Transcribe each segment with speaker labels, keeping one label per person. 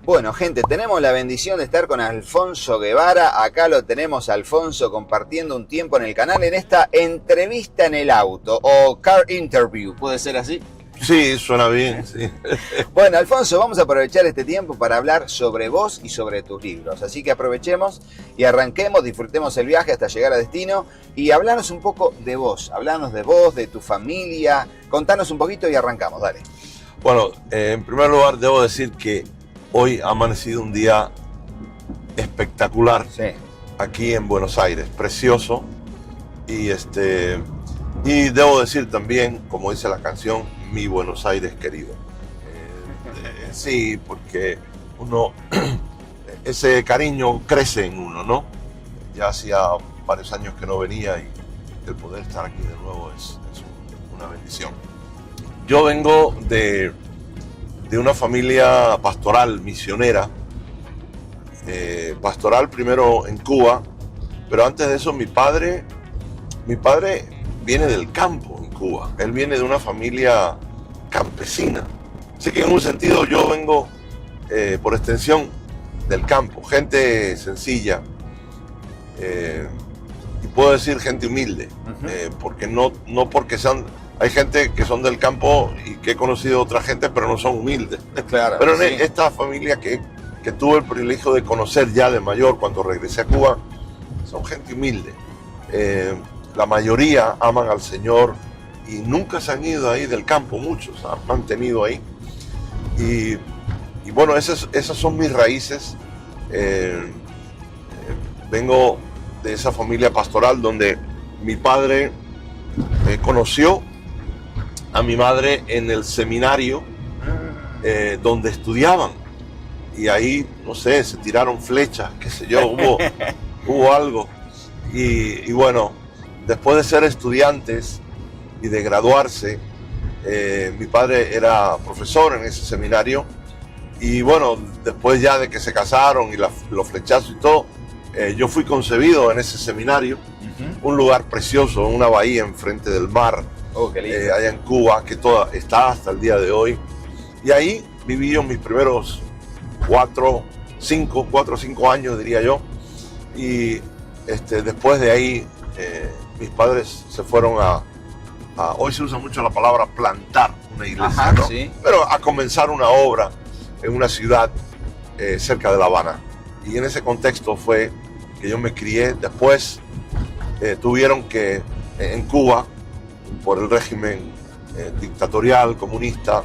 Speaker 1: Bueno, gente, tenemos la bendición de estar con Alfonso Guevara. Acá lo tenemos, Alfonso, compartiendo un tiempo en el canal en esta entrevista en el auto o car interview. ¿Puede ser así?
Speaker 2: Sí, suena bien, sí.
Speaker 1: Bueno, Alfonso, vamos a aprovechar este tiempo para hablar sobre vos y sobre tus libros. Así que aprovechemos y arranquemos, disfrutemos el viaje hasta llegar a destino y hablanos un poco de vos. Hablanos de vos, de tu familia. Contanos un poquito y arrancamos, dale.
Speaker 2: Bueno, en primer lugar debo decir que hoy ha amanecido un día espectacular,
Speaker 1: Sí.
Speaker 2: Aquí en Buenos Aires, precioso. Y debo decir también, como dice la canción, mi Buenos Aires querido. Sí, porque ese cariño crece en uno, ¿no? Ya hacía varios años que no venía y el poder estar aquí de nuevo es una bendición. Yo vengo de una familia pastoral, misionera, pastoral primero en Cuba, pero antes de eso mi padre viene del campo en Cuba. Él viene de una familia campesina. Así que en un sentido yo vengo por extensión del campo, gente sencilla, y puedo decir gente humilde, porque no porque sean... Hay gente que son del campo y que he conocido otra gente, pero no son humildes.
Speaker 1: Claro,
Speaker 2: pero
Speaker 1: sí.
Speaker 2: Esta familia que tuve el privilegio de conocer ya de mayor cuando regresé a Cuba, son gente humilde. La mayoría aman al Señor y nunca se han ido ahí del campo, muchos han mantenido ahí. Y bueno, esas son mis raíces. Vengo de esa familia pastoral donde mi padre conoció a mi madre en el seminario donde estudiaban. Y ahí, no sé, se tiraron flechas, qué sé yo, hubo algo. Y bueno, después de ser estudiantes y de graduarse, mi padre era profesor en ese seminario. Y bueno, después ya de que se casaron y los flechazos y todo, yo fui concebido en ese seminario, un lugar precioso, una bahía enfrente del mar,
Speaker 1: Qué lindo.
Speaker 2: allá en Cuba, que está hasta el día de hoy. Y ahí viví yo mis primeros 4 o 5 años, diría yo. Y después de ahí, mis padres se fueron hoy se usa mucho la palabra plantar una iglesia,
Speaker 1: Ajá,
Speaker 2: ¿no?
Speaker 1: sí.
Speaker 2: Pero a comenzar una obra en una ciudad cerca de La Habana. Y en ese contexto fue que yo me crié. Después tuvieron que, en Cuba, por el régimen dictatorial, comunista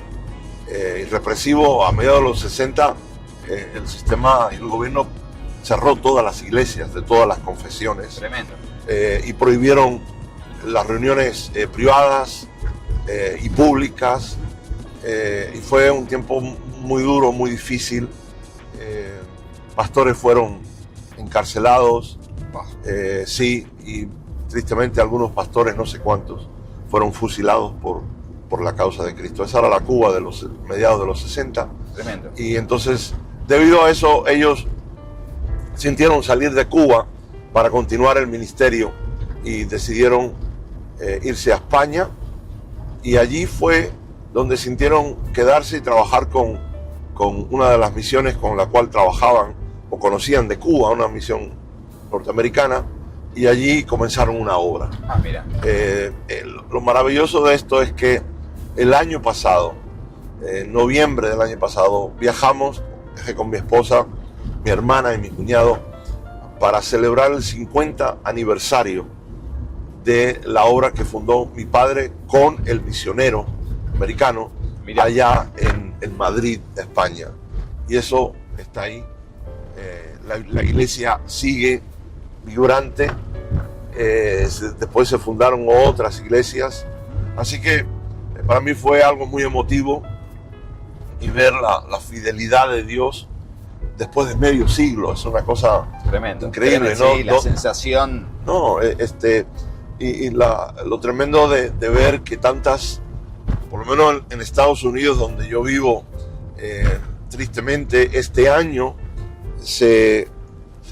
Speaker 2: y represivo, a mediados de los 60, el sistema y el gobierno cerró todas las iglesias de todas las confesiones.
Speaker 1: Tremendo.
Speaker 2: Y prohibieron las reuniones privadas y públicas. Y fue un tiempo muy duro, muy difícil. Pastores fueron encarcelados, sí, y tristemente algunos pastores, no sé cuántos, fueron fusilados por la causa de Cristo. Esa era la Cuba de los mediados de los 60.
Speaker 1: Tremendo.
Speaker 2: Y entonces, debido a eso, ellos sintieron salir de Cuba para continuar el ministerio y decidieron irse a España. Y allí fue donde sintieron quedarse y trabajar con una de las misiones con la cual trabajaban o conocían de Cuba, una misión norteamericana, y allí comenzaron una obra.
Speaker 1: Mira.
Speaker 2: Lo maravilloso de esto es que el año pasado, en noviembre del año pasado, viajé con mi esposa, mi hermana y mi cuñado para celebrar el 50 aniversario de la obra que fundó mi padre con el misionero americano. Mirá. Allá en Madrid, España. Y eso está ahí. La iglesia sigue vibrante. Después se fundaron otras iglesias. Así que para mí fue algo muy emotivo y ver la fidelidad de Dios después de medio siglo. Es una cosa
Speaker 1: tremendo,
Speaker 2: increíble,
Speaker 1: tremendo,
Speaker 2: ¿no?
Speaker 1: Sí, la sensación.
Speaker 2: No, lo tremendo de ver que tantas, por lo menos en Estados Unidos, donde yo vivo, tristemente este año se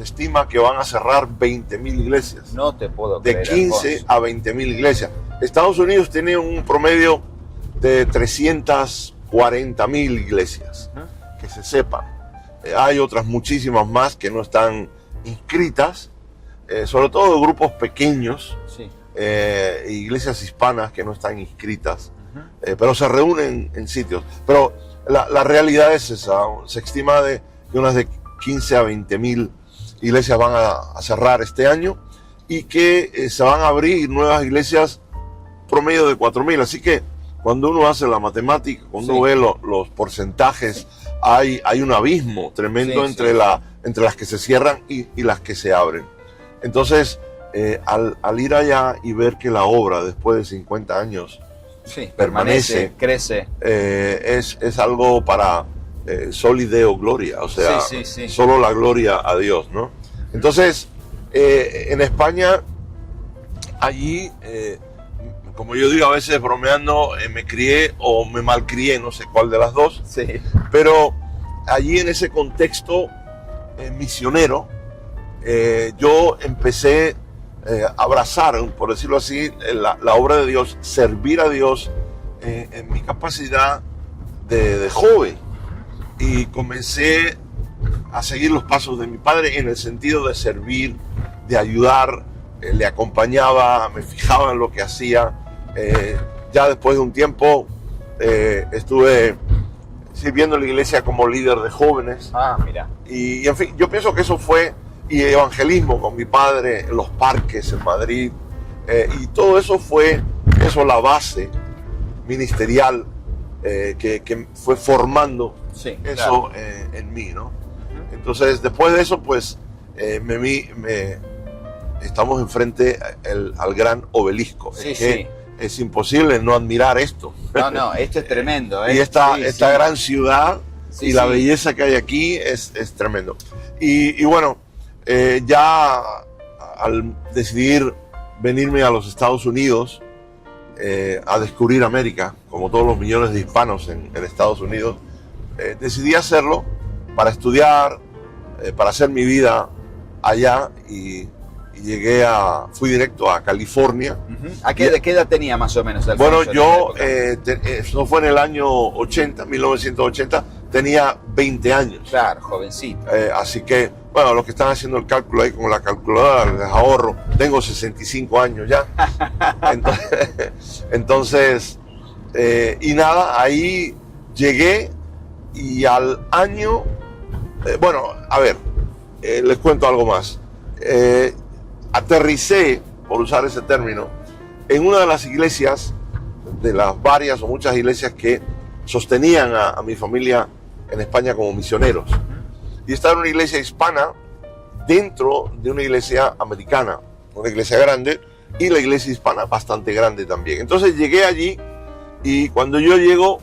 Speaker 2: estima que van a cerrar 20.000 iglesias.
Speaker 1: No te puedo
Speaker 2: creer. De 15 a 20.000 iglesias. Estados Unidos tiene un promedio de 340.000 iglesias, que se sepan. Hay otras muchísimas más que no están inscritas, sobre todo de grupos pequeños,
Speaker 1: Sí.
Speaker 2: Iglesias hispanas que no están inscritas, pero se reúnen en sitios. Pero la realidad es esa, se estima que unas de 15 a 20 mil iglesias van a cerrar este año y que se van a abrir nuevas iglesias promedio de 4.000. Así que cuando uno hace la matemática, cuando uno ve los porcentajes, hay un abismo tremendo entre las que se cierran y las que se abren. Entonces, al ir allá y ver que la obra después de 50 años permanece,
Speaker 1: crece,
Speaker 2: es algo para soli Deo gloria, o sea, solo la gloria a Dios, ¿no? Entonces, en España, allí, como yo digo a veces bromeando, me crié o me malcrié, no sé cuál de las dos, pero allí en ese contexto misionero, yo empecé a abrazar, por decirlo así, la obra de Dios, servir a Dios en mi capacidad de joven, y comencé a seguir los pasos de mi padre en el sentido de servir, de ayudar, le acompañaba, me fijaba en lo que hacía. Ya después de un tiempo estuve sirviendo en la iglesia como líder de jóvenes.
Speaker 1: Mira.
Speaker 2: Y en fin, yo pienso que eso fue, y evangelismo con mi padre en los parques en Madrid, y todo eso fue la base ministerial que fue formando eso en mí, ¿no? Entonces, después de eso, pues, estamos enfrente al gran obelisco. Es imposible no admirar esto.
Speaker 1: No, esto es tremendo.
Speaker 2: Y esta gran ciudad y la belleza que hay aquí es tremendo. Y bueno, ya al decidir venirme a los Estados Unidos a descubrir América, como todos los millones de hispanos en Estados Unidos, decidí hacerlo para estudiar, para hacer mi vida allá, y fui directo a California.
Speaker 1: ¿De qué edad tenía más o menos, Alfonso?
Speaker 2: Bueno, yo, eso fue en el año 1980, tenía 20 años.
Speaker 1: Claro, jovencito.
Speaker 2: Así que, bueno, los que están haciendo el cálculo ahí con la calculadora, les ahorro, tengo 65 años ya. Entonces, y nada, ahí llegué, y al año, bueno, a ver, les cuento algo más. Aterricé, por usar ese término, en una de las iglesias, de las varias o muchas iglesias que sostenían a mi familia en España como misioneros. Y esta era una iglesia hispana dentro de una iglesia americana, una iglesia grande, y la iglesia hispana bastante grande también. Entonces llegué allí, y cuando yo llego,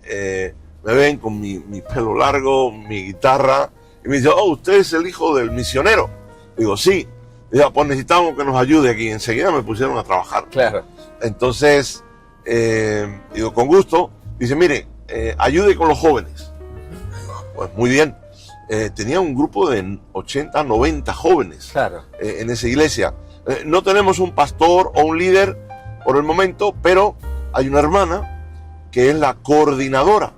Speaker 2: me ven con mi pelo largo, mi guitarra, y me dicen: oh, usted es el hijo del misionero. Digo, sí. Digo, pues necesitamos que nos ayude aquí. Enseguida me pusieron a trabajar.
Speaker 1: Claro.
Speaker 2: Entonces, digo, con gusto. Dice, mire, ayude con los jóvenes. Pues muy bien. Tenía un grupo de 80, 90 jóvenes en esa iglesia. No tenemos un pastor o un líder por el momento, pero hay una hermana que es la coordinadora.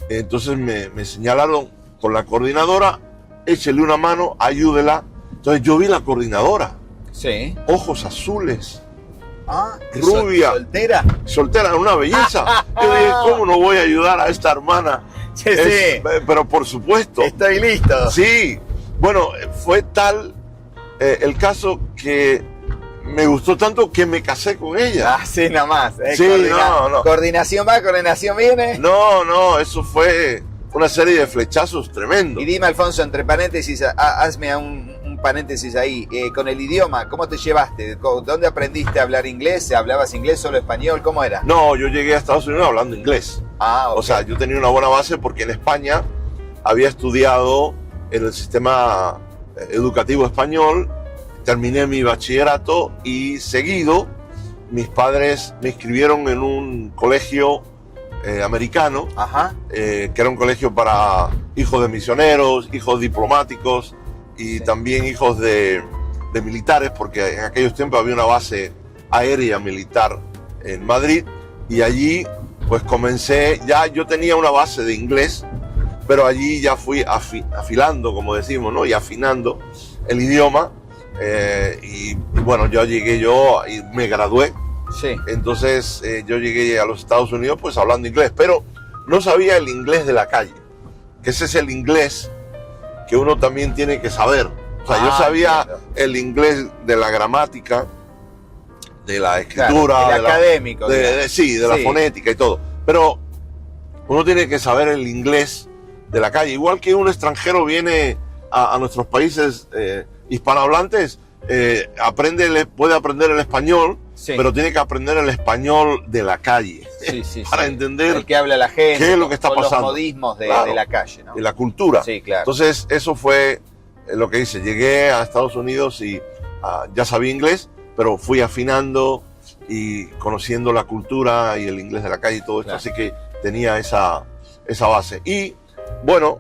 Speaker 2: Entonces me señalaron con la coordinadora: échele una mano, ayúdela. Entonces yo vi la coordinadora.
Speaker 1: Sí.
Speaker 2: Ojos azules. Rubia. Soltera, una belleza. Yo dije, ¿cómo no voy a ayudar a esta hermana?
Speaker 1: Sí.
Speaker 2: Pero por supuesto.
Speaker 1: Estoy listo.
Speaker 2: Sí. Bueno, fue tal el caso que me gustó tanto que me casé con ella.
Speaker 1: Sí, nada más.
Speaker 2: Sí, no.
Speaker 1: Coordinación va, coordinación viene.
Speaker 2: No, eso fue una serie de flechazos tremendos.
Speaker 1: Y dime, Alfonso, entre paréntesis, hazme un paréntesis ahí. Con el idioma, ¿cómo te llevaste? ¿Dónde aprendiste a hablar inglés? ¿Hablabas inglés, solo español? ¿Cómo era?
Speaker 2: No, yo llegué a Estados Unidos hablando inglés.
Speaker 1: Okay.
Speaker 2: O sea, yo tenía una buena base porque en España había estudiado en el sistema educativo español, terminé mi bachillerato, y seguido mis padres me inscribieron en un colegio americano, que era un colegio para hijos de misioneros, hijos diplomáticos y también hijos de militares, porque en aquellos tiempos había una base aérea militar en Madrid, y allí pues comencé. Ya yo tenía una base de inglés, pero allí ya fui afilando, como decimos, ¿no? Y afinando el idioma. Y bueno, yo y me gradué.
Speaker 1: Sí.
Speaker 2: Entonces yo llegué a los Estados Unidos pues hablando inglés, pero no sabía el inglés de la calle, que ese es el inglés que uno también tiene que saber. O sea, yo sabía el inglés de la gramática, de la escritura,
Speaker 1: claro, el académico,
Speaker 2: de la fonética y todo. Pero uno tiene que saber el inglés de la calle. Igual que un extranjero viene a nuestros países hispanohablantes, puede aprender el español,
Speaker 1: sí,
Speaker 2: pero tiene que aprender el español de la calle, para entender
Speaker 1: el que habla la gente,
Speaker 2: qué es lo que está pasando.
Speaker 1: Los modismos de la calle, ¿no?
Speaker 2: De la cultura.
Speaker 1: Sí, claro.
Speaker 2: Entonces, eso fue lo que hice. Llegué a Estados Unidos y ya sabía inglés, pero fui afinando y conociendo la cultura y el inglés de la calle y todo esto,
Speaker 1: claro.
Speaker 2: Así que tenía esa base. Y bueno,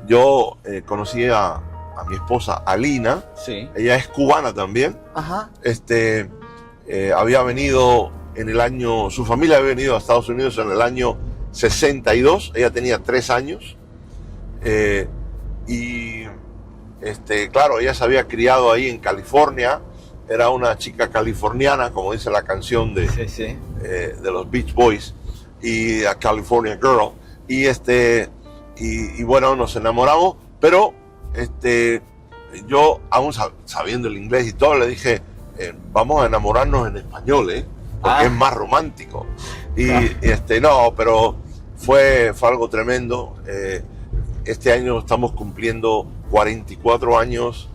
Speaker 2: yo conocí a mi esposa Alina.
Speaker 1: Sí.
Speaker 2: Ella es cubana también.
Speaker 1: Ajá.
Speaker 2: Había venido su familia había venido a Estados Unidos en el año 62. Ella tenía 3 años. Claro, ella se había criado ahí en California. Era una chica californiana, como dice la canción de los Beach Boys, y a California Girl. Y bueno, nos enamoramos, pero yo, aún sabiendo el inglés y todo, le dije, vamos a enamorarnos en español, porque es más romántico. No, pero fue algo tremendo. Este año estamos cumpliendo 44 años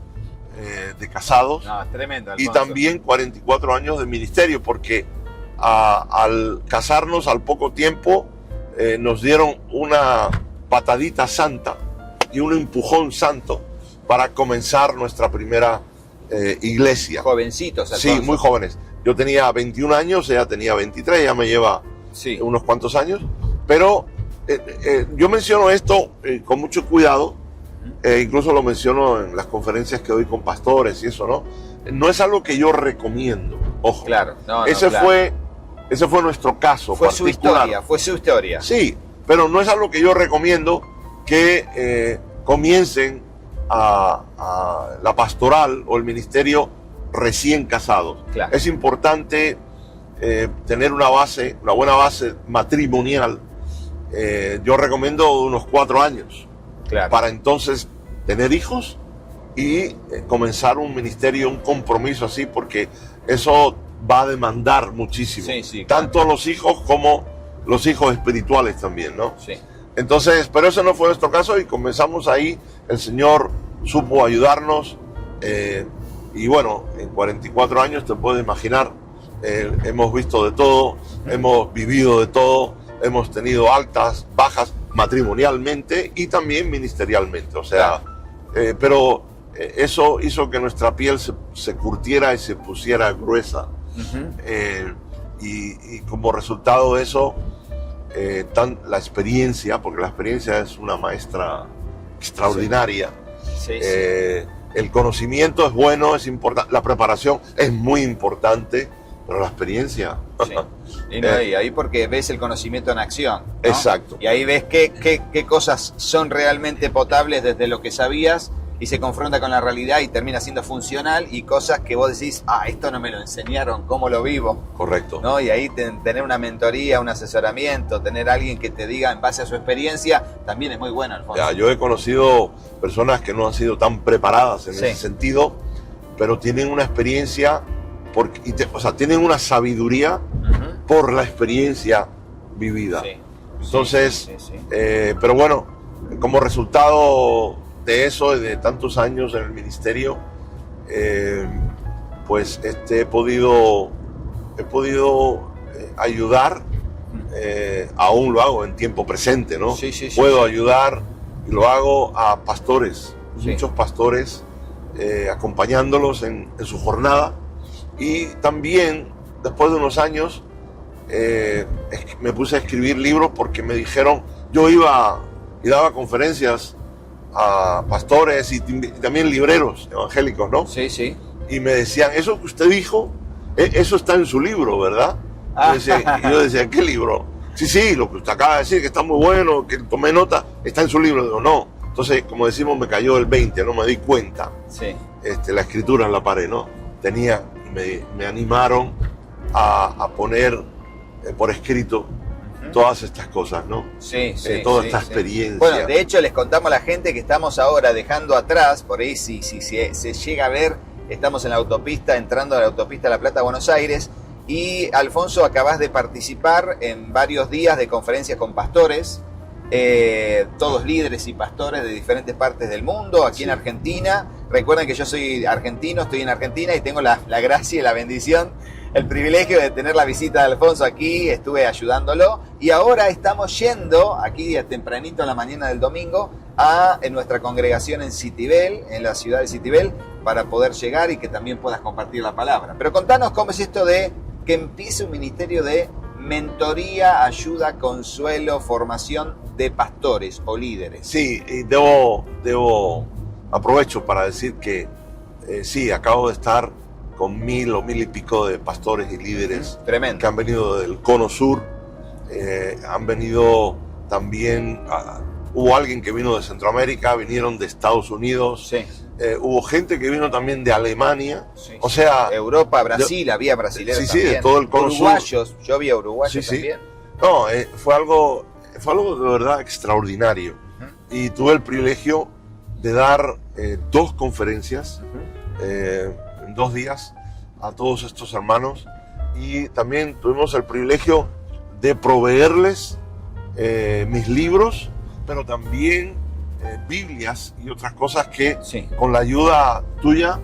Speaker 2: de casados.
Speaker 1: No, es tremendo, Alfonso.
Speaker 2: Y también 44 años de ministerio, porque al casarnos al poco tiempo nos dieron una patadita santa y un empujón santo para comenzar nuestra primera iglesia.
Speaker 1: Jovencitos, Alfonso.
Speaker 2: Sí, muy jóvenes. Yo tenía 21 años, ella tenía 23, ella me lleva unos cuantos años, pero yo menciono esto con mucho cuidado. Incluso lo menciono en las conferencias que doy con pastores y eso, ¿no? No es algo que yo recomiendo, ojo.
Speaker 1: Claro,
Speaker 2: ese fue nuestro caso particular.
Speaker 1: Fue su historia.
Speaker 2: Sí, pero no es algo que yo recomiendo que comiencen a la pastoral o el ministerio recién casados.
Speaker 1: Claro.
Speaker 2: Es importante tener una buena base matrimonial. Yo recomiendo unos 4 años.
Speaker 1: Claro.
Speaker 2: Para entonces tener hijos y comenzar un ministerio, un compromiso así, porque eso va a demandar muchísimo.
Speaker 1: Sí,
Speaker 2: tanto
Speaker 1: claro.
Speaker 2: los hijos como los hijos espirituales también, ¿no?
Speaker 1: Sí.
Speaker 2: Entonces, pero ese no fue nuestro caso y comenzamos ahí. El Señor supo ayudarnos y bueno, en 44 años te puedes imaginar, hemos visto de todo, hemos vivido de todo, hemos tenido altas, bajas, matrimonialmente y también ministerialmente, o sea, pero eso hizo que nuestra piel se curtiera y se pusiera gruesa. Y como resultado de eso, la experiencia, porque la experiencia es una maestra extraordinaria. El conocimiento es bueno, es importante, la preparación es muy importante, pero la experiencia...
Speaker 1: Sí. Y ahí porque ves el conocimiento en acción, ¿no?
Speaker 2: Exacto.
Speaker 1: Y ahí ves qué cosas son realmente potables desde lo que sabías y se confronta con la realidad y termina siendo funcional, y cosas que vos decís, esto no me lo enseñaron, ¿cómo lo vivo?
Speaker 2: Correcto.
Speaker 1: ¿No? Y ahí tener una mentoría, un asesoramiento, tener a alguien que te diga en base a su experiencia, también es muy bueno, Alfonso.
Speaker 2: Yo he conocido personas que no han sido tan preparadas en ese sentido, pero tienen una experiencia, tienen una sabiduría por la experiencia vivida. Entonces, pero bueno, como resultado de eso, de tantos años en el ministerio, pues he podido ayudar, aún lo hago en tiempo presente, ¿no? Puedo ayudar y lo hago a pastores, muchos pastores, acompañándolos en su jornada. Y también, después de unos años, me puse a escribir libros porque me dijeron, yo iba y daba conferencias a pastores y también libreros evangélicos, ¿no? Y me decían, eso que usted dijo, eso está en su libro, ¿verdad? Y yo decía, ¿qué libro? sí, lo que usted acaba de decir, que está muy bueno, que tomé nota, está en su libro. Digo, no. Entonces, como decimos, me cayó el 20, no me di cuenta.
Speaker 1: Sí.
Speaker 2: La escritura en la pared, ¿no? Me animaron a poner por escrito todas estas cosas, ¿no?
Speaker 1: Sí,
Speaker 2: toda esta experiencia.
Speaker 1: Bueno, de hecho les contamos a la gente que estamos ahora dejando atrás, por ahí si se llega a ver, estamos en la autopista, entrando a la autopista La Plata, Buenos Aires, y Alfonso, acabas de participar en varios días de conferencias con pastores, todos líderes y pastores de diferentes partes del mundo, aquí en Argentina. Recuerden que yo soy argentino, estoy en Argentina y tengo la gracia y la bendición, el privilegio de tener la visita de Alfonso aquí, estuve ayudándolo y ahora estamos yendo aquí tempranito en la mañana del domingo en nuestra congregación en Citibel, en la ciudad de Citibel, para poder llegar y que también puedas compartir la palabra. Pero contanos cómo es esto de que empiece un ministerio de mentoría, ayuda, consuelo, formación de pastores o líderes.
Speaker 2: Sí, y aprovecho para decir que sí, acabo de estar con 1000 o 1000 y pico de pastores y líderes que han venido del Cono Sur, han venido también, hubo alguien que vino de Centroamérica, vinieron de Estados Unidos, hubo gente que vino también de Alemania, o sea...
Speaker 1: Europa, Brasil, había brasileños también.
Speaker 2: De todo el Cono
Speaker 1: uruguayos,
Speaker 2: Sur.
Speaker 1: Yo vi a uruguayos también.
Speaker 2: No, fue algo de verdad extraordinario. Y tuve el privilegio de dar 2 conferencias en 2 días a todos estos hermanos, y también tuvimos el privilegio de proveerles mis libros, pero también Biblias y otras cosas que con la ayuda tuya,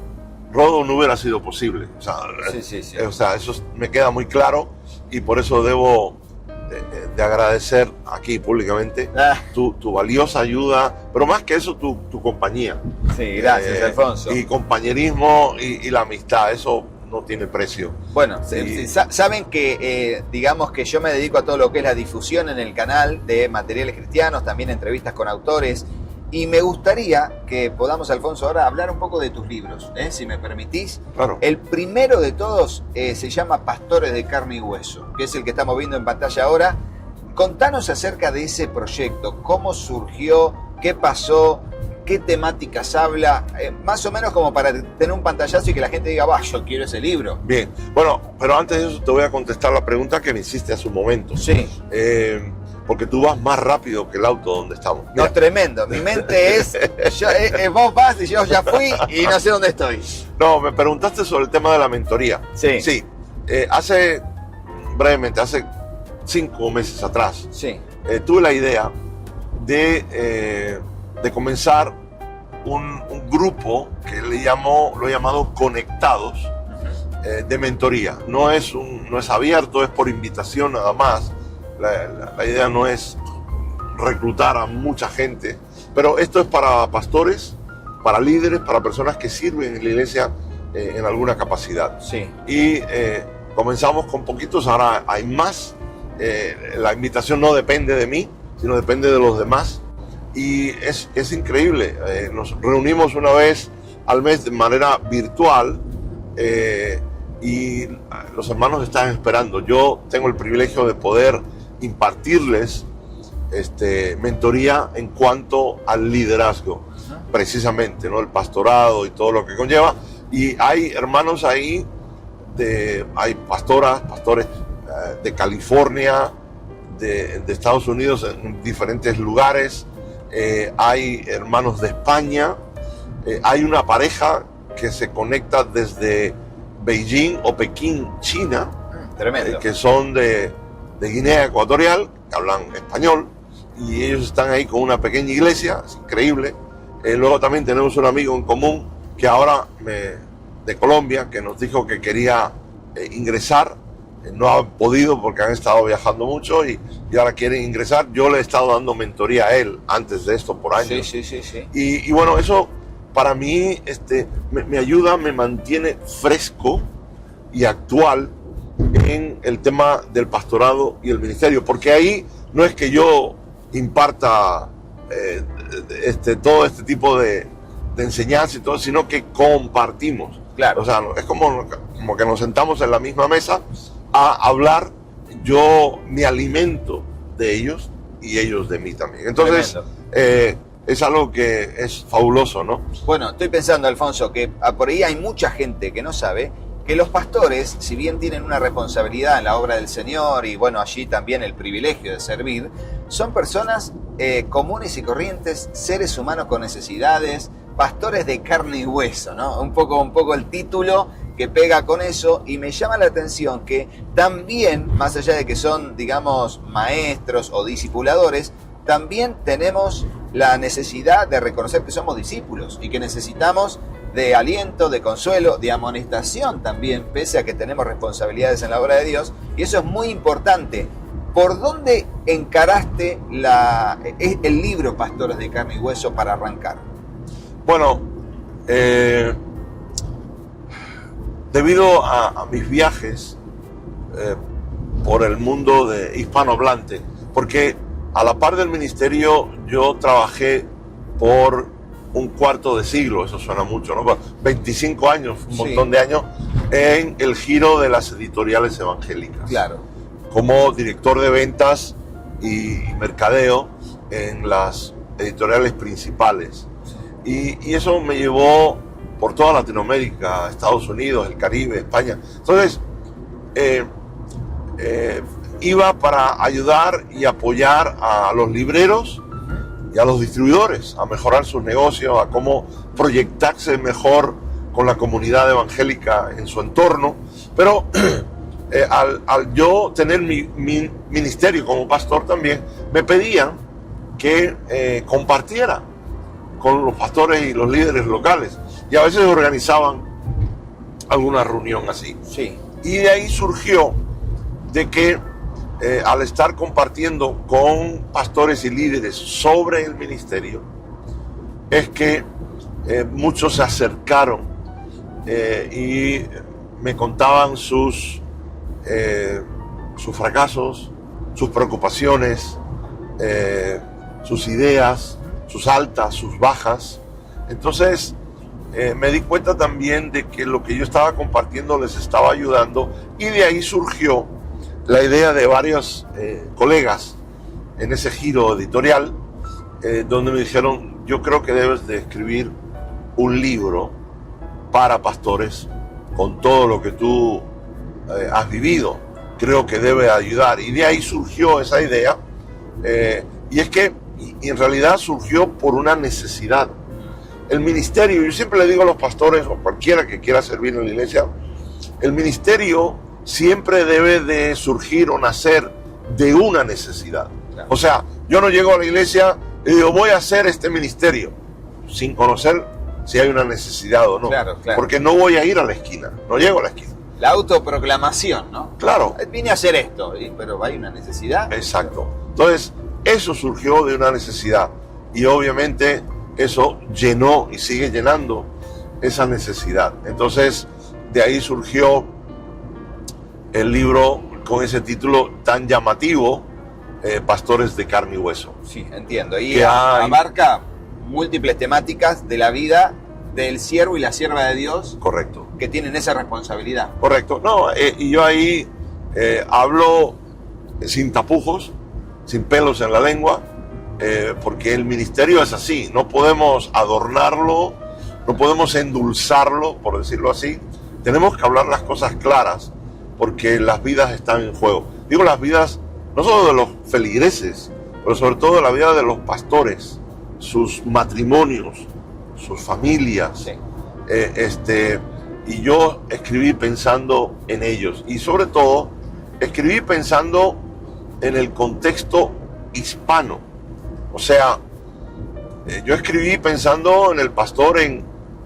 Speaker 2: Rodo, no hubiera sido posible. O sea, eso me queda muy claro, y por eso debo de agradecer aquí públicamente tu valiosa ayuda, pero más que eso tu compañía.
Speaker 1: Sí, gracias, Alfonso.
Speaker 2: Y compañerismo y la amistad, eso no tiene precio.
Speaker 1: Bueno, saben que digamos que yo me dedico a todo lo que es la difusión en el canal de materiales cristianos, también entrevistas con autores, y me gustaría que podamos, Alfonso, ahora hablar un poco de tus libros, si me permitís.
Speaker 2: Claro.
Speaker 1: El primero de todos se llama Pastores de Carne y Hueso, que es el que estamos viendo en pantalla ahora. Contanos acerca de ese proyecto, cómo surgió, qué pasó, qué temáticas habla, más o menos como para tener un pantallazo y que la gente diga, yo quiero ese libro.
Speaker 2: Bien, bueno, pero antes de eso te voy a contestar la pregunta que me hiciste hace un momento.
Speaker 1: Sí.
Speaker 2: Porque tú vas más rápido que el auto donde estamos. Mira.
Speaker 1: No, tremendo. Mi mente es, vos vas y yo ya fui y no sé dónde estoy.
Speaker 2: No, me preguntaste sobre el tema de la mentoría.
Speaker 1: Sí.
Speaker 2: Sí. Brevemente, hace 5 meses atrás, tuve la idea de comenzar un grupo que lo he llamado Conectados, de mentoría. No es abierto, es por invitación nada más. La idea no es reclutar a mucha gente, pero esto es para pastores, para líderes, para personas que sirven en la iglesia en alguna capacidad.
Speaker 1: Sí.
Speaker 2: Y comenzamos con poquitos, ahora hay más. La invitación no depende de mí, sino depende de los demás. Y es increíble. Nos reunimos una vez al mes de manera virtual, y los hermanos están esperando. Yo tengo el privilegio de poder impartirles mentoría en cuanto al liderazgo, precisamente, ¿no? El pastorado y todo lo que conlleva. Y hay hermanos ahí, hay pastores de California, de Estados Unidos, en diferentes lugares. Hay hermanos de España. Hay una pareja que se conecta desde Beijing o Pekín, China, que son de Guinea Ecuatorial, que hablan español, y ellos están ahí con una pequeña iglesia, es increíble. Luego también tenemos un amigo en común que ahora de Colombia, que nos dijo que quería ingresar, no ha podido porque han estado viajando mucho y ahora quieren ingresar. Yo le he estado dando mentoría a él antes de esto por años.
Speaker 1: Sí.
Speaker 2: Y bueno, eso para mí me ayuda, me mantiene fresco y actual en el tema del pastorado y el ministerio, porque ahí no es que yo imparta todo este tipo de enseñanza y todo, sino que compartimos.
Speaker 1: Claro.
Speaker 2: O sea, es como que nos sentamos en la misma mesa a hablar. yo me alimento de ellos y ellos de mí también. Entonces, es algo que es fabuloso, ¿no?
Speaker 1: Bueno, estoy pensando, Alfonso, que por ahí hay mucha gente que no sabe que los pastores, si bien tienen una responsabilidad en la obra del Señor y bueno, allí también el privilegio de servir, son personas comunes y corrientes, seres humanos con necesidades, pastores de carne y hueso, ¿no? Un poco el título que pega con eso, y me llama la atención que también, más allá de que son, digamos, maestros o discipuladores, también tenemos la necesidad de reconocer que somos discípulos y que necesitamos de aliento, de consuelo, de amonestación también, pese a que tenemos responsabilidades en la obra de Dios, y eso es muy importante. ¿Por dónde encaraste el libro Pastores de Carne y Hueso para arrancar?
Speaker 2: Bueno, debido a mis viajes por el mundo de hispanohablante, porque a la par del ministerio yo trabajé por un cuarto de siglo, eso suena mucho, ¿no? 25 años, un montón de años, en el giro de las editoriales evangélicas.
Speaker 1: Claro.
Speaker 2: Como director de ventas y mercadeo en las editoriales principales. Y eso me llevó por toda Latinoamérica, Estados Unidos, el Caribe, España. Entonces, iba para ayudar y apoyar a los libreros y a los distribuidores a mejorar sus negocios, a cómo proyectarse mejor con la comunidad evangélica en su entorno. Pero al yo tener mi ministerio como pastor también, me pedían que compartiera con los pastores y los líderes locales, y a veces organizaban alguna reunión así.
Speaker 1: Sí.
Speaker 2: Y de ahí surgió de que al estar compartiendo con pastores y líderes sobre el ministerio, es que muchos se acercaron y me contaban sus fracasos, sus preocupaciones, sus ideas, sus altas, sus bajas. Entonces me di cuenta también de que lo que yo estaba compartiendo les estaba ayudando, y de ahí surgió la idea de varios colegas en ese giro editorial, donde me dijeron: yo creo que debes de escribir un libro para pastores con todo lo que tú has vivido, creo que debe ayudar. Y de ahí surgió esa idea, y es que y en realidad surgió por una necesidad. El ministerio, yo siempre le digo a los pastores o cualquiera que quiera servir en la iglesia, el ministerio siempre debe de surgir o nacer de una necesidad. Claro. O sea, yo no llego a la iglesia y digo, voy a hacer este ministerio, sin conocer si hay una necesidad o no.
Speaker 1: Claro, claro.
Speaker 2: Porque no voy a ir a la esquina, no llego a la esquina.
Speaker 1: La autoproclamación, ¿no?
Speaker 2: Claro.
Speaker 1: Vine a hacer esto, pero hay una necesidad.
Speaker 2: Exacto. Entonces, eso surgió de una necesidad, y obviamente eso llenó y sigue llenando esa necesidad. Entonces, de ahí surgió el libro con ese título tan llamativo, Pastores de Carne y Hueso.
Speaker 1: Sí, entiendo. Y abarca múltiples temáticas de la vida del siervo y la sierva de Dios.
Speaker 2: Correcto.
Speaker 1: Que tienen esa responsabilidad.
Speaker 2: Correcto. No, y yo ahí hablo sin tapujos, sin pelos en la lengua, porque el ministerio es así. No podemos adornarlo, no podemos endulzarlo, por decirlo así. Tenemos que hablar las cosas claras, porque las vidas están en juego. Digo las vidas no solo de los feligreses, pero sobre todo de la vida de los pastores, sus matrimonios, sus familias.
Speaker 1: Sí.
Speaker 2: Y yo escribí pensando en ellos, y sobre todo escribí pensando en el contexto hispano. O sea, yo escribí pensando en el pastor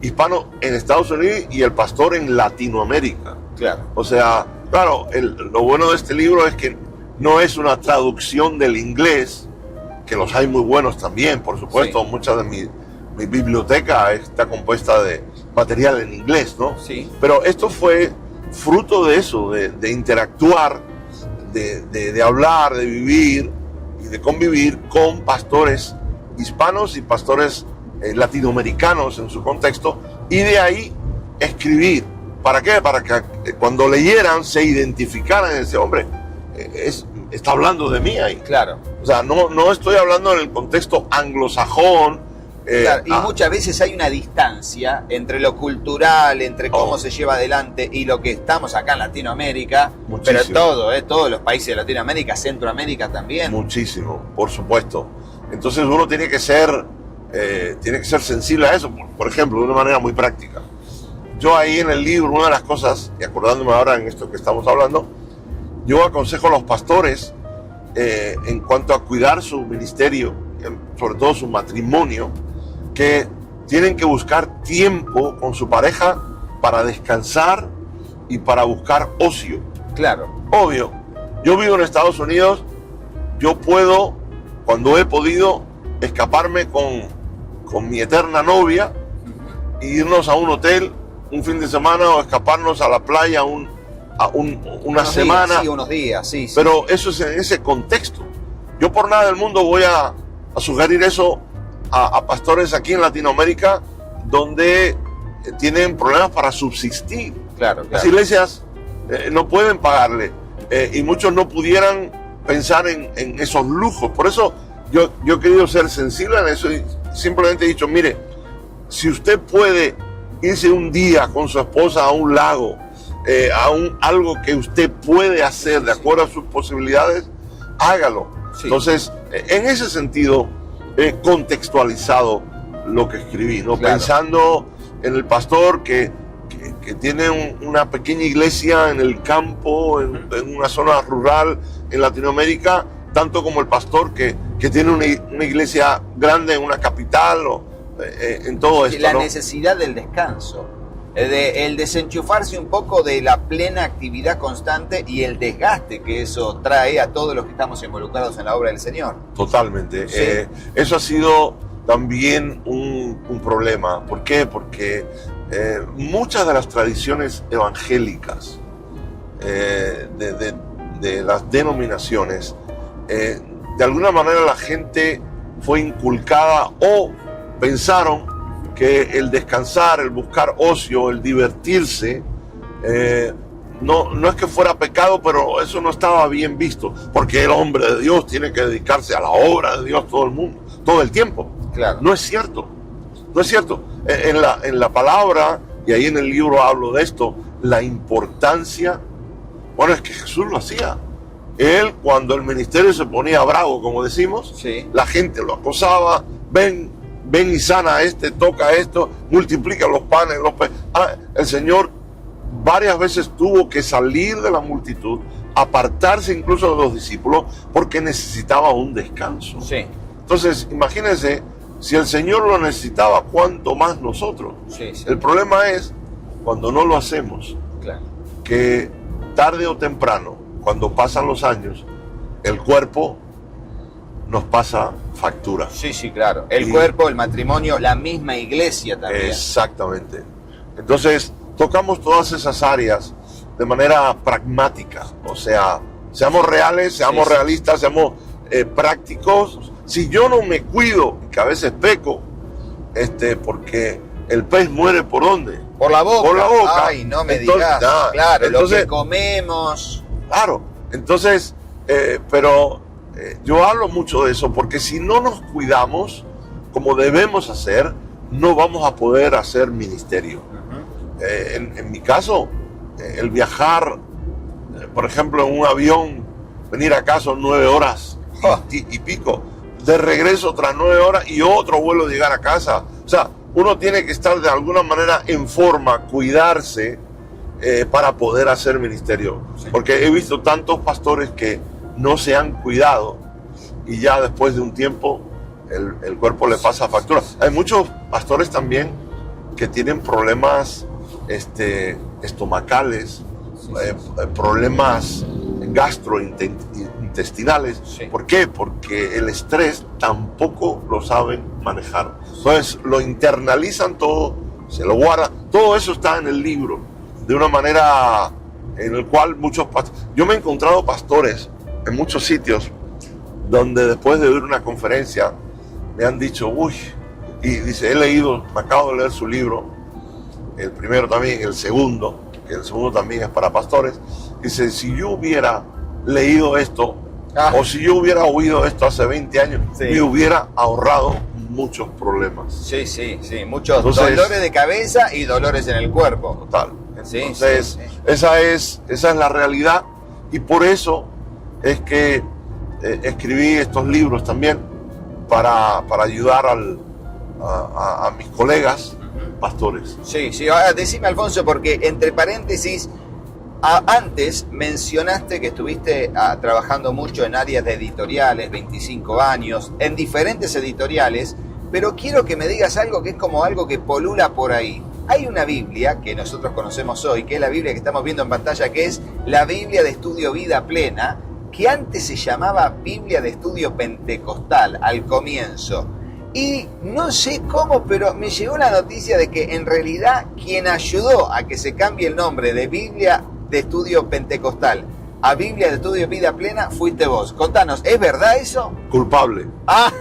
Speaker 2: hispano en Estados Unidos y el pastor en Latinoamérica.
Speaker 1: Claro.
Speaker 2: O sea, claro, lo bueno de este libro es que no es una traducción del inglés, que los hay muy buenos también, por supuesto. Sí. Mucha de mi biblioteca está compuesta de material en inglés, ¿no?
Speaker 1: Sí.
Speaker 2: Pero esto fue fruto de eso, de interactuar, de hablar, de vivir y de convivir con pastores hispanos y pastores latinoamericanos en su contexto, y de ahí escribir. ¿Para qué? Para que cuando leyeran se identificaran y decían, hombre, está hablando de mí ahí.
Speaker 1: Claro.
Speaker 2: O sea, no estoy hablando en el contexto anglosajón.
Speaker 1: Claro, y muchas veces hay una distancia entre lo cultural, entre cómo se lleva adelante y lo que estamos acá en Latinoamérica. Muchísimo. Pero todos los países de Latinoamérica, Centroamérica también.
Speaker 2: Muchísimo, por supuesto. Entonces uno tiene que ser sensible a eso, por ejemplo, de una manera muy práctica. Yo ahí en el libro, una de las cosas, y acordándome ahora en esto que estamos hablando, yo aconsejo a los pastores en cuanto a cuidar su ministerio, sobre todo su matrimonio, que tienen que buscar tiempo con su pareja para descansar y para buscar ocio.
Speaker 1: Claro.
Speaker 2: Obvio, yo vivo en Estados Unidos, yo puedo, cuando he podido, escaparme con mi eterna novia e irnos a un hotel un fin de semana o escaparnos a la playa una semana.
Speaker 1: Sí, unos días, sí.
Speaker 2: Pero eso es en ese contexto. Yo por nada del mundo voy a sugerir eso a pastores aquí en Latinoamérica donde tienen problemas para subsistir.
Speaker 1: Claro.
Speaker 2: Las iglesias no pueden pagarle y muchos no pudieran pensar en esos lujos. Por eso yo he querido ser sensible en eso y simplemente he dicho, mire, si usted puede irse un día con su esposa a un lago, algo que usted puede hacer de acuerdo a sus posibilidades, hágalo. Sí. Entonces, en ese sentido, he contextualizado lo que escribí, ¿no? Claro. Pensando en el pastor que tiene una pequeña iglesia en el campo, en una zona rural en Latinoamérica, tanto como el pastor que tiene una iglesia grande en una capital o en todo esto.
Speaker 1: La
Speaker 2: ¿no?
Speaker 1: necesidad del descanso, el desenchufarse un poco de la plena actividad constante y el desgaste que eso trae a todos los que estamos involucrados en la obra del Señor.
Speaker 2: Totalmente.
Speaker 1: Sí.
Speaker 2: Eso ha sido también un problema. ¿Por qué? Porque muchas de las tradiciones evangélicas de las denominaciones, de alguna manera la gente fue inculcada o pensaron que el descansar, el buscar ocio, el divertirse, no es que fuera pecado, pero eso no estaba bien visto, porque el hombre de Dios tiene que dedicarse a la obra de Dios todo el tiempo.
Speaker 1: Claro.
Speaker 2: No es cierto, no es cierto. En la palabra, y ahí en el libro hablo de esto, la importancia, bueno, es que Jesús lo hacía. Él, cuando el ministerio se ponía bravo, como decimos,
Speaker 1: sí,
Speaker 2: la gente lo acosaba, ven y sana a este, toca esto, multiplica los panes, los peces. El Señor varias veces tuvo que salir de la multitud, apartarse incluso de los discípulos, porque necesitaba un descanso.
Speaker 1: Sí.
Speaker 2: Entonces, imagínense, si el Señor lo necesitaba, ¿cuánto más nosotros?
Speaker 1: Sí.
Speaker 2: El problema es cuando no lo hacemos,
Speaker 1: claro,
Speaker 2: que tarde o temprano, cuando pasan los años, el cuerpo nos pasa factura.
Speaker 1: Sí, claro. El cuerpo, el matrimonio, la misma iglesia también.
Speaker 2: Exactamente. Entonces, tocamos todas esas áreas de manera pragmática. O sea, seamos reales, seamos realistas, seamos prácticos. Si yo no me cuido, que a veces peco, porque el pez muere ¿por dónde?
Speaker 1: Por la boca.
Speaker 2: Por la boca.
Speaker 1: Ay, no me digas. Claro, entonces, lo que comemos.
Speaker 2: Claro. Entonces, pero yo hablo mucho de eso, porque si no nos cuidamos como debemos hacer, no vamos a poder hacer ministerio. Uh-huh. En mi caso, el viajar, por ejemplo, en un avión, venir acá son 9 horas y pico, de regreso otras 9 horas y otro vuelo llegar a casa. O sea, uno tiene que estar de alguna manera en forma, cuidarse para poder hacer ministerio. Sí. Porque he visto tantos pastores que no se han cuidado y ya después de un tiempo el cuerpo le pasa factura. Hay muchos pastores también que tienen problemas estomacales, problemas gastrointestinales.
Speaker 1: Sí.
Speaker 2: ¿Por qué? Porque el estrés tampoco lo saben manejar. Entonces lo internalizan todo, se lo guardan. Todo eso está en el libro, de una manera en el cual muchos pastores... Yo me he encontrado pastores en muchos sitios donde después de oír una conferencia me han dicho, uy, y dice, me acabo de leer su libro, el primero también, el segundo, que el segundo también es para pastores. Dice, si yo hubiera leído esto, o si yo hubiera oído esto hace 20 años,
Speaker 1: Sí.
Speaker 2: me hubiera ahorrado muchos problemas.
Speaker 1: Sí, sí, sí. Muchos
Speaker 2: Entonces,
Speaker 1: dolores de cabeza y dolores en el cuerpo.
Speaker 2: Total.
Speaker 1: Sí,
Speaker 2: Entonces,
Speaker 1: sí, sí.
Speaker 2: esa es la realidad, y por eso es que escribí estos libros también para ayudar a mis colegas pastores.
Speaker 1: Sí, sí. Ahora decime, Alfonso, porque entre paréntesis, antes mencionaste que estuviste trabajando mucho en áreas de editoriales, 25 años, en diferentes editoriales, pero quiero que me digas algo que es como algo que polula por ahí. Hay una Biblia que nosotros conocemos hoy, que es la Biblia que estamos viendo en pantalla, que es la Biblia de Estudio Vida Plena, que antes se llamaba Biblia de Estudio Pentecostal al comienzo. Y no sé cómo, pero me llegó la noticia de que en realidad quien ayudó a que se cambie el nombre de Biblia de Estudio Pentecostal a Biblia de Estudio Vida Plena fuiste vos. Contanos, ¿es verdad eso?
Speaker 2: Culpable.
Speaker 1: Ah,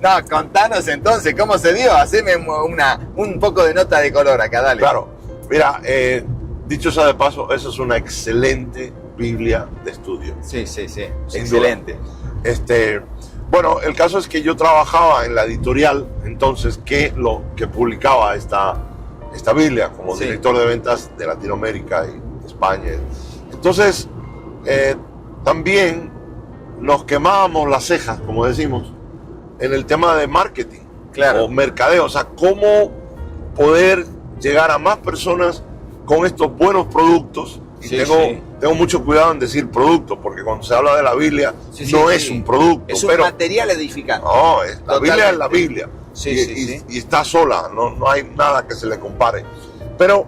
Speaker 1: no, contanos entonces, ¿cómo se dio? Haceme un poco de nota de color acá, dale.
Speaker 2: Claro. Mira, dicho sea de paso, esa es una excelente Biblia de estudio.
Speaker 1: Sí, sí, sí.
Speaker 2: Sin
Speaker 1: Excelente.
Speaker 2: Bueno, el caso es que yo trabajaba en la editorial entonces que publicaba esta Biblia como
Speaker 1: Sí.
Speaker 2: director de ventas de Latinoamérica y España. Entonces, también nos quemábamos las cejas, como decimos, en el tema de marketing,
Speaker 1: Claro.
Speaker 2: o mercadeo, o sea, cómo poder llegar a más personas con estos buenos productos. Y
Speaker 1: Sí,
Speaker 2: tengo mucho cuidado en decir producto, porque cuando se habla de la Biblia,
Speaker 1: Sí,
Speaker 2: no
Speaker 1: sí,
Speaker 2: es
Speaker 1: sí.
Speaker 2: un producto,
Speaker 1: Es un
Speaker 2: pero
Speaker 1: material edificante.
Speaker 2: no, la Biblia es la
Speaker 1: Totalmente.
Speaker 2: Biblia.
Speaker 1: Sí,
Speaker 2: y,
Speaker 1: sí,
Speaker 2: y-
Speaker 1: sí.
Speaker 2: y está sola, no hay nada que se le compare. Pero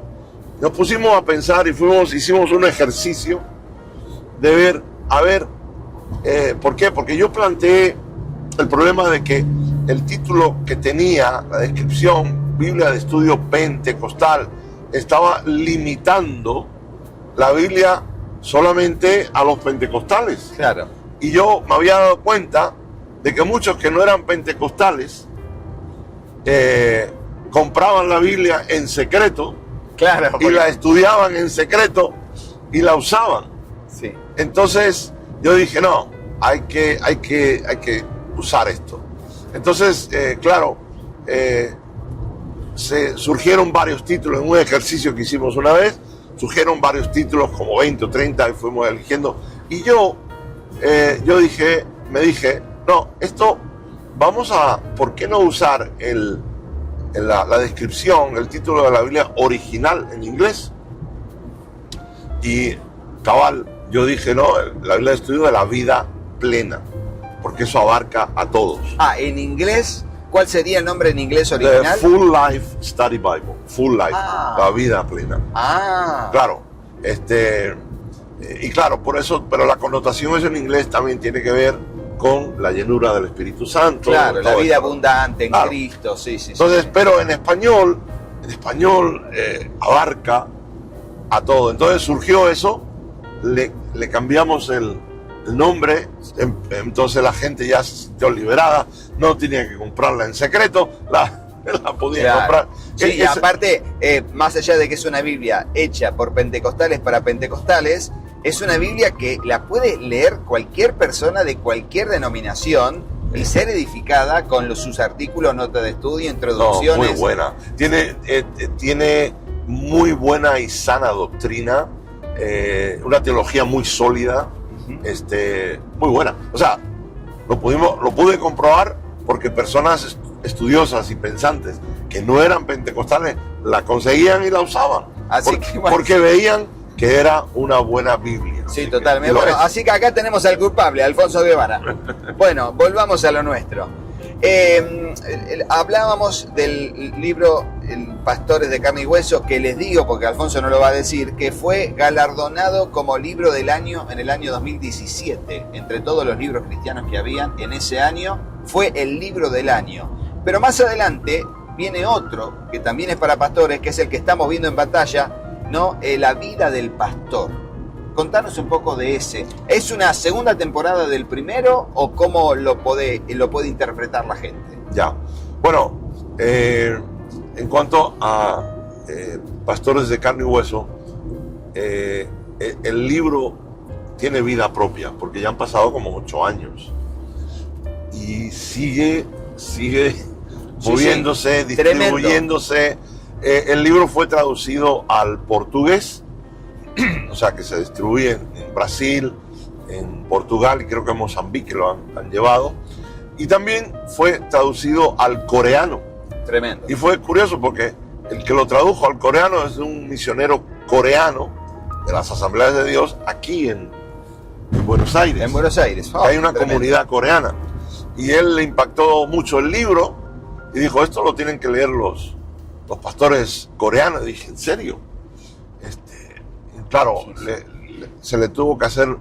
Speaker 2: nos pusimos a pensar y hicimos un ejercicio de ver, ¿por qué? Porque yo planteé el problema de que el título que tenía, la descripción, Biblia de Estudio Pentecostal, estaba limitando la Biblia solamente a los pentecostales.
Speaker 1: Claro.
Speaker 2: Y yo me había dado cuenta de que muchos que no eran pentecostales compraban la Biblia en secreto
Speaker 1: Claro.
Speaker 2: y
Speaker 1: porque-
Speaker 2: la estudiaban en secreto y la usaban.
Speaker 1: Sí.
Speaker 2: Entonces yo dije, no, hay que usar esto. Entonces, claro, surgieron varios títulos en un ejercicio que hicimos una vez, surgieron varios títulos, como 20 o 30, y fuimos eligiendo. Y yo me dije, no, esto, ¿por qué no usar la descripción, el título de la Biblia original en inglés? Y cabal, yo dije, no, la Biblia de Estudio de la Vida Plena, porque eso abarca a todos.
Speaker 1: En inglés, ¿cuál sería el nombre en inglés
Speaker 2: The
Speaker 1: original?
Speaker 2: Full Life Study Bible, Full Life, la vida plena. Claro, y claro, por eso, pero la connotación eso en inglés también tiene que ver con la llenura del Espíritu Santo.
Speaker 1: Claro, la
Speaker 2: todo
Speaker 1: vida
Speaker 2: esto.
Speaker 1: abundante en
Speaker 2: Claro.
Speaker 1: Cristo, sí, sí.
Speaker 2: Entonces,
Speaker 1: sí.
Speaker 2: pero en español abarca a todo. Entonces surgió eso, le cambiamos el nombre, entonces la gente ya se sintió liberada, no tenía que comprarla en secreto, la podía
Speaker 1: Claro.
Speaker 2: comprar.
Speaker 1: Sí, y aparte, más allá de que es una Biblia hecha por pentecostales para pentecostales, es una Biblia que la puede leer cualquier persona de cualquier denominación y ser edificada con sus artículos, notas de estudio,
Speaker 2: No,
Speaker 1: introducciones.
Speaker 2: muy buena. Tiene muy buena y sana doctrina, una teología muy sólida, muy buena. O sea, lo pude comprobar porque personas estudiosas y pensantes que no eran pentecostales la conseguían y la usaban.
Speaker 1: Así que, bueno.
Speaker 2: Porque veían que era una buena Biblia.
Speaker 1: Sí,
Speaker 2: Así
Speaker 1: totalmente.
Speaker 2: que lo
Speaker 1: Bueno,
Speaker 2: es.
Speaker 1: así que acá tenemos al culpable, Alfonso Guevara. Bueno, volvamos a lo nuestro. Hablábamos del libro Pastores de Carne y Hueso, que les digo, porque Alfonso no lo va a decir, que fue galardonado como libro del año en el año 2017. Entre todos los libros cristianos que habían en ese año, fue el libro del año. Pero más adelante viene otro, que también es para pastores, que es el que estamos viendo en pantalla, ¿no? La vida del pastor. Contanos un poco de ese. ¿Es una segunda temporada del primero o cómo lo puede interpretar la gente?
Speaker 2: Ya. Bueno, en cuanto a Pastores de Carne y Hueso, el libro tiene vida propia, porque ya han pasado como 8 años. Y sigue moviéndose,
Speaker 1: sí.
Speaker 2: distribuyéndose. El libro fue traducido al portugués, o sea que se distribuye en Brasil, en Portugal y creo que en Mozambique lo han llevado. Y también fue traducido al coreano.
Speaker 1: Tremendo.
Speaker 2: Y fue curioso porque el que lo tradujo al coreano es un misionero coreano de las Asambleas de Dios aquí en Buenos Aires.
Speaker 1: En Buenos Aires.
Speaker 2: Hay una
Speaker 1: tremendo.
Speaker 2: comunidad coreana. Y él le impactó mucho el libro y dijo, esto lo tienen que leer los pastores coreanos. Y dije, ¿en serio? Y claro, se le tuvo que hacer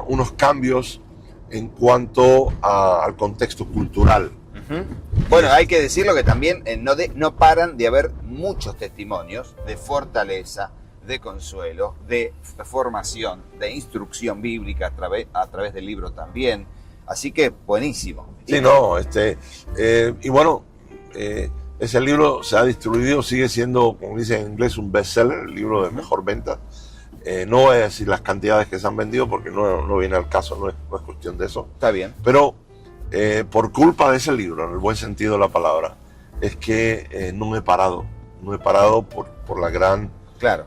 Speaker 2: unos cambios en cuanto al contexto cultural.
Speaker 1: Uh-huh. Bueno, hay que decirlo que también no paran de haber muchos testimonios de fortaleza, de consuelo, de formación, de instrucción bíblica a través del libro también. Así que buenísimo.
Speaker 2: Sí, no, y bueno, ese libro se ha distribuido, sigue siendo, como dice en inglés, un bestseller, el libro de mejor venta. No voy a decir las cantidades que se han vendido porque no viene al caso, no es cuestión de eso.
Speaker 1: Está bien.
Speaker 2: Pero por culpa de ese libro, en el buen sentido de la palabra, es que no he parado por la gran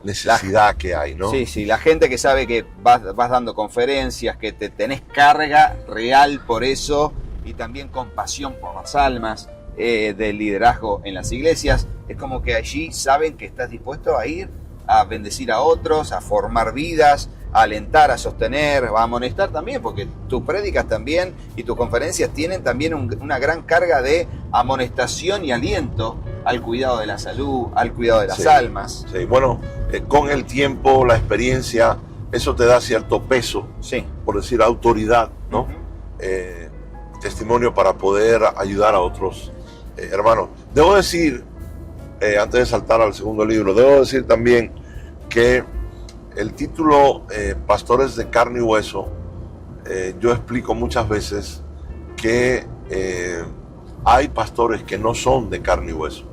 Speaker 2: necesidad que hay, ¿no?
Speaker 1: Sí, la gente que sabe que vas dando conferencias, que tenés carga real por eso y también compasión por las almas, del liderazgo en las iglesias, es como que allí saben que estás dispuesto a ir a bendecir a otros, a formar vidas, a alentar, a sostener, a amonestar también, porque tus prédicas también y tus conferencias tienen también una gran carga de amonestación y aliento al cuidado de la salud, al cuidado de las almas.
Speaker 2: Sí, bueno, con el tiempo, la experiencia, eso te da cierto peso, por decir autoridad, ¿no? Uh-huh. Testimonio para poder ayudar a otros hermanos. Debo decir, antes de saltar al segundo libro, debo decir también que el título Pastores de Carne y Hueso, yo explico muchas veces que hay pastores que no son de carne y hueso.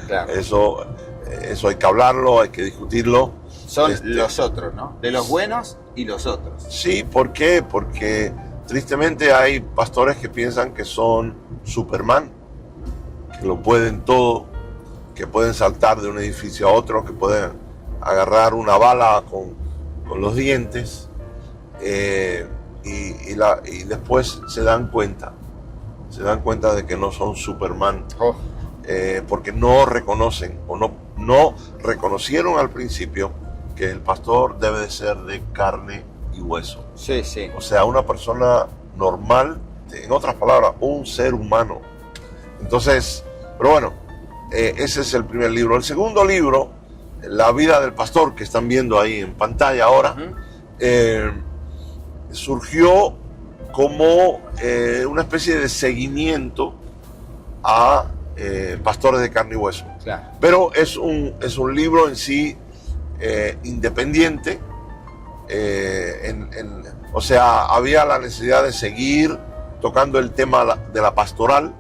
Speaker 1: Claro.
Speaker 2: Eso hay que hablarlo, hay que discutirlo.
Speaker 1: Son los otros, ¿no? De los buenos y los otros.
Speaker 2: Sí, ¿por qué? Porque tristemente hay pastores que piensan que son Superman, que lo pueden todo, que pueden saltar de un edificio a otro, que pueden agarrar una bala con los dientes, y después se dan cuenta de que no son Superman, porque no reconocen o no reconocieron al principio que el pastor debe de ser de carne y hueso.
Speaker 1: Sí.
Speaker 2: O sea, una persona normal, en otras palabras, un ser humano. Entonces, pero bueno, ese es el primer libro. El segundo libro, La vida del pastor, que están viendo ahí en pantalla ahora, surgió como una especie de seguimiento a pastores de carne y hueso.
Speaker 1: Claro.
Speaker 2: Pero es un libro en sí independiente. O sea, había la necesidad de seguir tocando el tema de la pastoral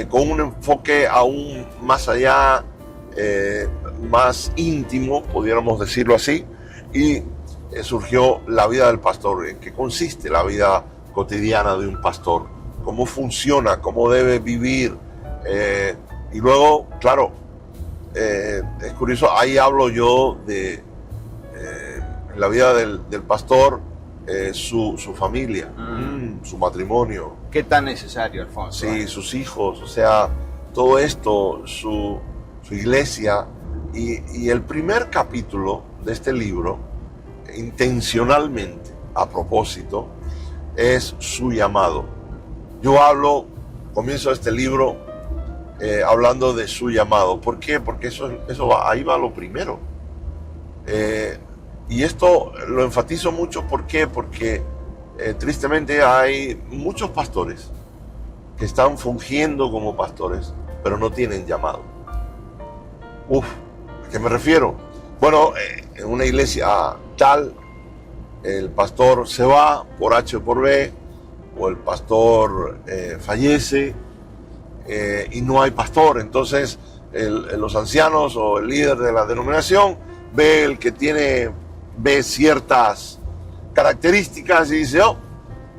Speaker 2: con un enfoque aún más allá, más íntimo, pudiéramos decirlo así, y surgió La vida del pastor. ¿En qué consiste la vida cotidiana de un pastor? ¿Cómo funciona? ¿Cómo debe vivir? Y luego, claro, es curioso, ahí hablo yo de la vida del pastor, su familia, su matrimonio.
Speaker 1: ¿Qué tan necesario, Alfonso?
Speaker 2: Sí, sus hijos, o sea, todo esto, su iglesia. Y el primer capítulo de este libro, intencionalmente, a propósito, es su llamado. Yo comienzo este libro hablando de su llamado. ¿Por qué? Porque ahí va lo primero. Y esto lo enfatizo mucho. ¿Por qué? Porque tristemente hay muchos pastores que están fungiendo como pastores, pero no tienen llamado. ¿A qué me refiero? Bueno, en una iglesia tal, el pastor se va por H o por B, o el pastor fallece, y no hay pastor. Entonces los ancianos o el líder de la denominación ve el que tiene ve ciertas características y dice, oh,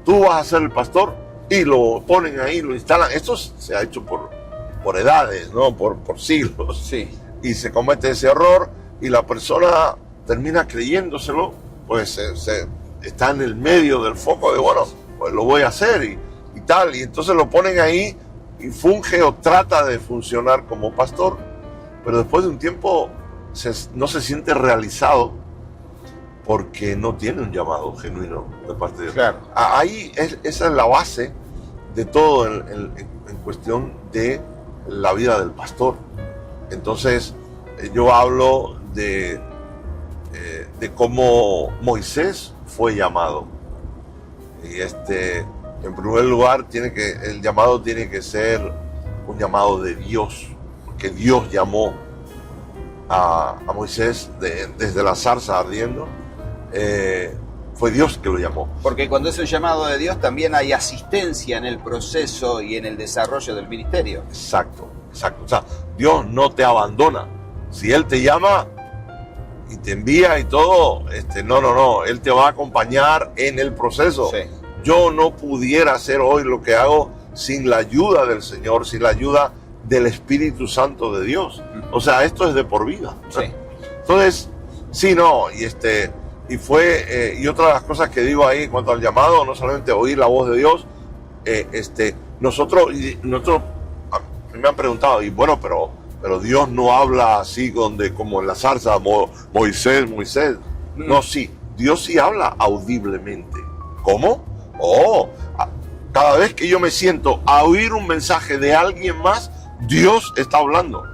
Speaker 2: tú vas a ser el pastor, y lo ponen ahí, lo instalan. Esto se ha hecho por edades, ¿no? Por siglos.
Speaker 1: Sí.
Speaker 2: Y se comete ese error y la persona termina creyéndoselo, pues está en el medio del foco de, bueno, pues lo voy a hacer y tal. Y entonces lo ponen ahí y funge o trata de funcionar como pastor, pero después de un tiempo no se siente realizado porque no tiene un llamado genuino de parte de Dios.
Speaker 1: Claro.
Speaker 2: Ahí esa es la base de todo en cuestión de la vida del pastor. Entonces yo hablo de cómo Moisés fue llamado. Y en primer lugar, el llamado tiene que ser un llamado de Dios, porque Dios llamó a Moisés desde la zarza ardiendo. Fue Dios que lo llamó.
Speaker 1: Porque cuando es un llamado de Dios también hay asistencia en el proceso y en el desarrollo del ministerio.
Speaker 2: Exacto. O sea, Dios no te abandona. Si Él te llama y te envía y todo, no, Él te va a acompañar en el proceso.
Speaker 1: Sí.
Speaker 2: Yo no pudiera hacer hoy lo que hago sin la ayuda del Señor, sin la ayuda del Espíritu Santo de Dios. O sea, esto es de por vida.
Speaker 1: Sí.
Speaker 2: Entonces, sí, no, y otra de las cosas que digo ahí en cuanto al llamado, no solamente oír la voz de Dios, nosotros me han preguntado, y bueno, pero Dios no habla así como en la zarza, Moisés. No, sí, Dios sí habla audiblemente. ¿Cómo? Cada vez que yo me siento a oír un mensaje de alguien más, Dios está hablando.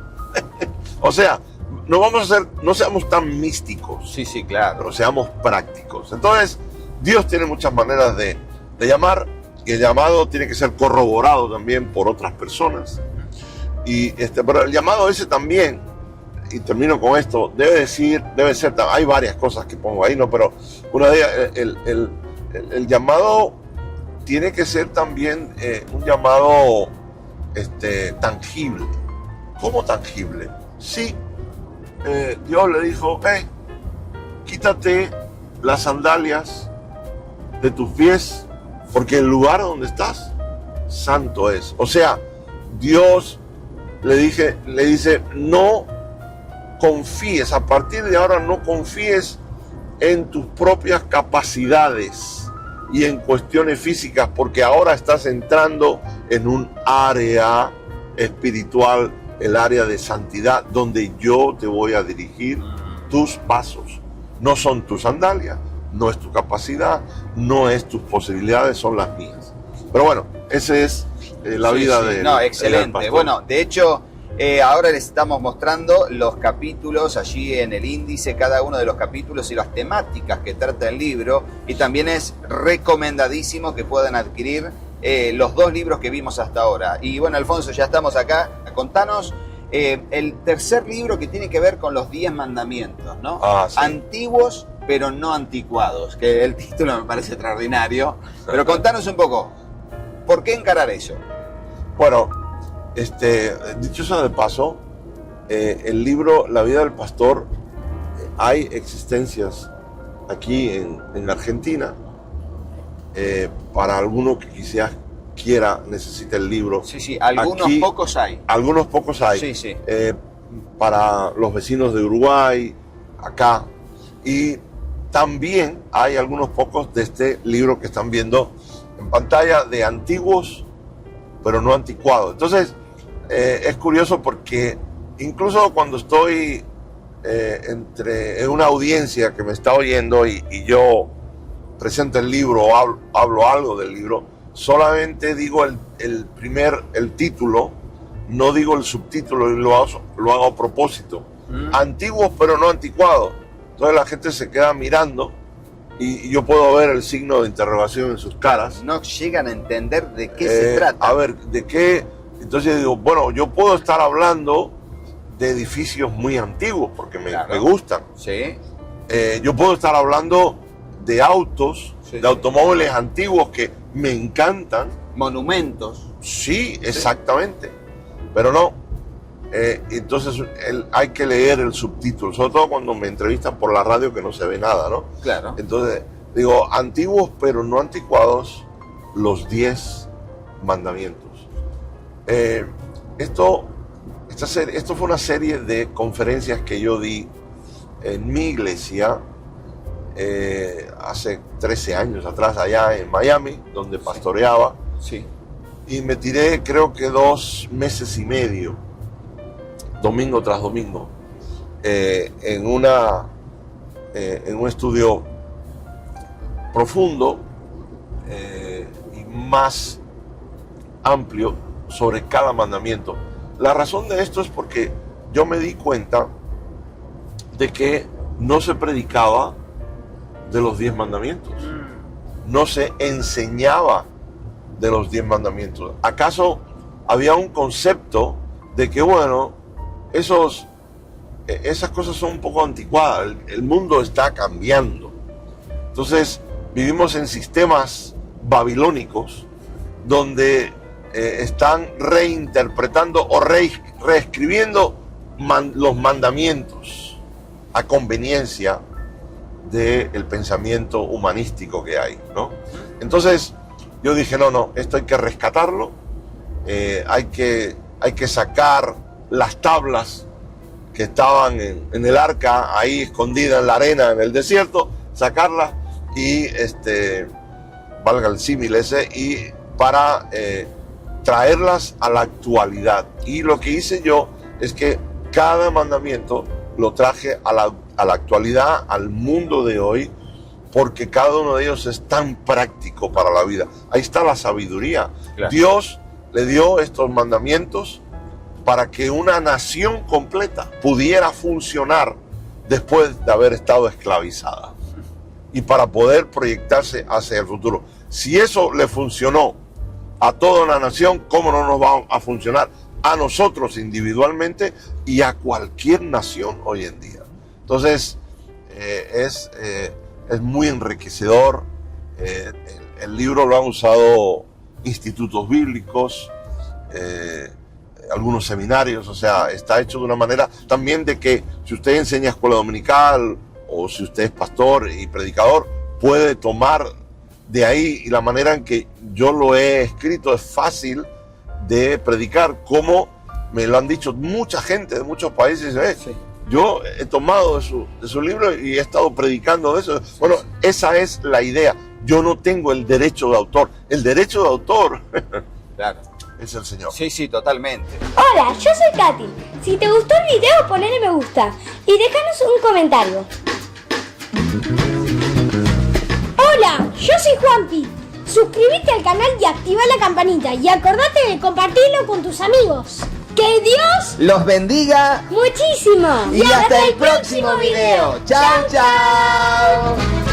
Speaker 2: O sea, no seamos tan místicos.
Speaker 1: Sí, claro.
Speaker 2: Pero seamos prácticos. Entonces, Dios tiene muchas maneras de llamar, y el llamado tiene que ser corroborado también por otras personas. Pero el llamado ese también, y termino con esto, debe ser, hay varias cosas que pongo ahí, ¿no? Pero una de ellas, el llamado tiene que ser también un llamado tangible. ¿Cómo tangible? Sí, Dios le dijo, quítate las sandalias de tus pies, porque el lugar donde estás, santo es. O sea, Dios le dice, no confíes, a partir de ahora no confíes en tus propias capacidades y en cuestiones físicas, porque ahora estás entrando en un área espiritual, el área de santidad, donde yo te voy a dirigir tus pasos. No son tus sandalias, no es tu capacidad, no es tus posibilidades, son las mías. Pero bueno, esa es la vida de...
Speaker 1: No, excelente. Bueno, de hecho, ahora les estamos mostrando los capítulos allí en el índice, cada uno de los capítulos y las temáticas que trata el libro. Y también es recomendadísimo que puedan adquirir los dos libros que vimos hasta ahora. Y bueno, Alfonso, ya estamos acá. Contanos el tercer libro que tiene que ver con los 10 mandamientos, ¿no?
Speaker 2: Sí.
Speaker 1: Antiguos, pero no anticuados, que el título me parece extraordinario. Pero contanos un poco, ¿por qué encarar eso?
Speaker 2: Bueno, dicho sea de paso, el libro La vida del pastor, hay existencias aquí en Argentina, para alguno que quizás necesite el libro.
Speaker 1: Sí, algunos
Speaker 2: aquí,
Speaker 1: pocos hay.
Speaker 2: Algunos pocos hay.
Speaker 1: Sí.
Speaker 2: Para los vecinos de Uruguay, acá. Y también hay algunos pocos de este libro que están viendo en pantalla, de antiguos, pero no anticuados. Entonces, es curioso porque incluso cuando estoy en una audiencia que me está oyendo y yo presento el libro o hablo algo del libro, solamente digo el título, no digo el subtítulo, y lo hago a propósito. Antiguos pero no anticuados. Entonces la gente se queda mirando y yo puedo ver el signo de interrogación en sus caras.
Speaker 1: No llegan a entender de qué se trata.
Speaker 2: A ver, ¿de qué? Entonces digo, bueno, yo puedo estar hablando de edificios muy antiguos porque me gustan.
Speaker 1: Sí.
Speaker 2: Yo puedo estar hablando de autos,
Speaker 1: Sí.
Speaker 2: de automóviles antiguos que me encantan.
Speaker 1: Monumentos.
Speaker 2: Sí, exactamente. Pero no, Entonces hay que leer el subtítulo, sobre todo cuando me entrevistan por la radio que no se ve nada, ¿no?
Speaker 1: Claro.
Speaker 2: Entonces digo, antiguos pero no anticuados, los 10 mandamientos. Esto fue una serie de conferencias que yo di en mi iglesia hace 13 años atrás, allá en Miami, donde pastoreaba.
Speaker 1: Sí.
Speaker 2: Y me tiré, creo que 2 meses y medio, domingo tras domingo, en un estudio profundo y más amplio sobre cada mandamiento. La razón de esto es porque yo me di cuenta de que no se predicaba de los 10 mandamientos, no se enseñaba de los 10 mandamientos. ¿Acaso había un concepto de que, bueno, esas cosas son un poco anticuadas, el mundo está cambiando? Entonces vivimos en sistemas babilónicos donde están reinterpretando o reescribiendo los mandamientos a conveniencia del pensamiento humanístico que hay, ¿no? Entonces yo dije, no, esto hay que rescatarlo, hay que sacar las tablas que estaban en el arca, ahí escondidas en la arena, en el desierto, sacarlas y, valga el símil ese, y para traerlas a la actualidad. Y lo que hice yo es que cada mandamiento lo traje a la actualidad, al mundo de hoy, porque cada uno de ellos es tan práctico para la vida. Ahí está la sabiduría. Claro. Dios le dio estos mandamientos para que una nación completa pudiera funcionar después de haber estado esclavizada y para poder proyectarse hacia el futuro. Si eso le funcionó a toda una nación, ¿cómo no nos va a funcionar a nosotros individualmente y a cualquier nación hoy en día? Entonces, es muy enriquecedor. El libro lo han usado institutos bíblicos, algunos seminarios, o sea, está hecho de una manera también de que si usted enseña escuela dominical o si usted es pastor y predicador, puede tomar de ahí, y la manera en que yo lo he escrito es fácil de predicar, como me lo han dicho mucha gente de muchos países. Sí. Yo he tomado de su libro y he estado predicando de eso. Bueno, esa es la idea. Yo no tengo el derecho de autor. El derecho de autor
Speaker 1: claro,
Speaker 2: es el Señor.
Speaker 1: Sí, totalmente.
Speaker 3: Hola, yo soy Katy. Si te gustó el video, ponle me gusta y déjanos un comentario. Hola, yo soy Juanpi. Suscríbete al canal y activa la campanita. Y acordate de compartirlo con tus amigos. ¡Que Dios
Speaker 1: los bendiga
Speaker 3: muchísimo!
Speaker 1: Y hasta el próximo video. ¡Chao, chao!